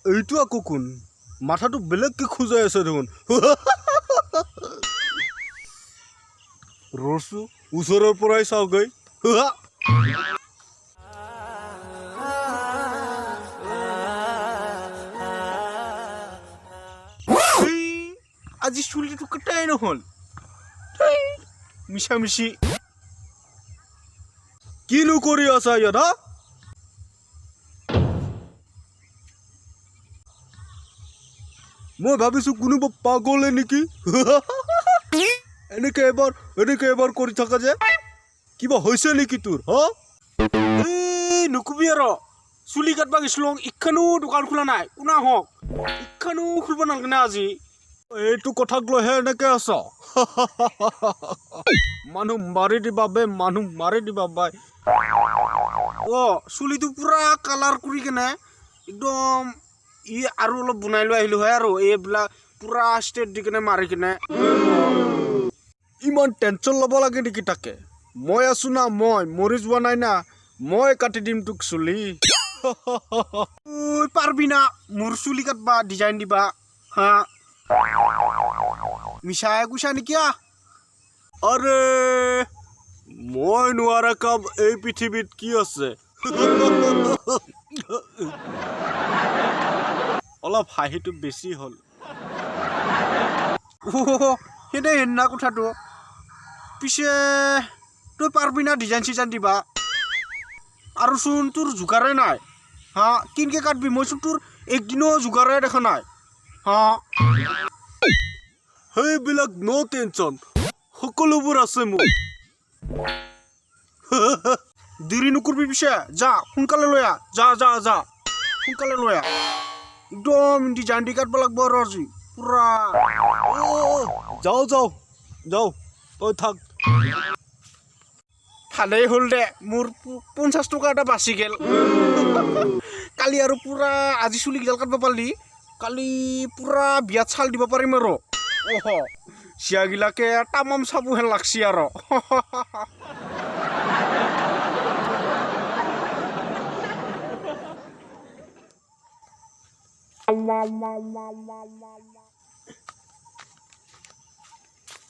এইটো আকৌ কোন মাথাটো বেলেগকে খোজাই আছে দেখোন ৰচু ওচৰৰ পৰাই চাওগৈ আজি চুলিটো কটাই নহল মিছা মিছি কিনো কৰি আছা ইয়াত হা মই ভাবিছো কোনোবা পাগলে নেকি এনেকে এবাৰ কৰি থাকা যে কিবা হৈছে নেকি তোৰ হা নকবি আৰু চুলি কাটবা গৈছিলো ইখানো দোকান খোলা নাই কোনা হওক ইখানো খুলিব নালাগে না আজি এইটো কথাক লৈহে এনেকে আছ মানুহ মাৰি দিবা বাই চুলিটো পুৰা কালাৰ কৰি কেনে একদম আৰু অলপ বনাই লৈ আহিলো হয় আৰু এইবিলাক পুৰা ষ্টেট দি কেনে মাৰি কেনে ইমান টেনচন ল'ব লাগে নেকি তাকে মই আছো না মই মৰি যোৱা নাই না মই কাটি দিম তোক চুলি পাৰবি না মোৰ চুলি কাটবা ডিজাইন দিবা হা মিছাই কৈছা নেকি আৰে মই নোৱাৰা কাম এই পৃথিৱীত কি আছে অলপ হাঁহিটো বেছি হ'ল সেইদে হেনা কথাটো পিছে তই পাৰবি না ডিজাইন চিজাইন দিবা আৰু চোন তোৰ যোগাৰে নাই হা কিনকে কাটবি মইচোন তোৰ একদিনো যোগাৰে দেখা নাই হা সেইবিলাক ন' টেনচন সকলোবোৰ আছে মোৰ দেৰি নকৰবি পিছে যা সোনকালে লৈ আহ যা সোনকালে লৈ আহ একদম ডিজাইন দি কাটব লাগব আৰু আজি পুৰা যাও তই থাক ভালেই হ'ল দে মোৰ 50 টকা এটা বাচি গেল কালি আৰু পুৰা আজি চুলি কেইডাল কাটব পাৰিলি কালি পুৰা বিয়াত চাল দিব পাৰিম আৰু চিয়াগিলাকে তামাম চাবো হেন লাগছি আৰু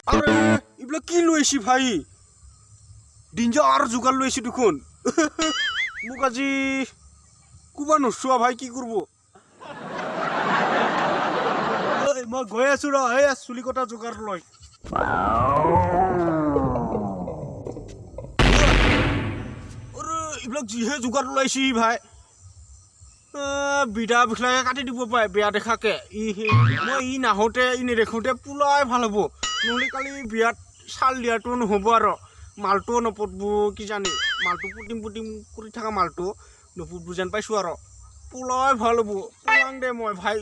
আৰে এইবিলাক কি লৈছি ভাই ডিঞ্জাৰ যোগাৰ লৈছি দেখোন মোক আজি কুবা নচোৱা ভাই কি কৰিব মই গৈ আছো ৰ এই চুলি কটা যোগাৰ লৈ এইবিলাক যিহে যোগাৰ লাইছি ভাই বিধা বিখলাকে কাটি দিব পাৰে বেয়া দেখাকে মই নাহোঁতে নেদেখোঁতে পুলাই ভাল হ'ব নহ'লে কালি বিয়াত চাল দিয়াটো নহ'ব আৰু মালটোও নপতব কি জানি মালটো পুটিম কৰি থকা মালটো নপতব যেন পাইছোঁ আৰু পুলাই ভাল হ'ব পুলাং দে মই ভাই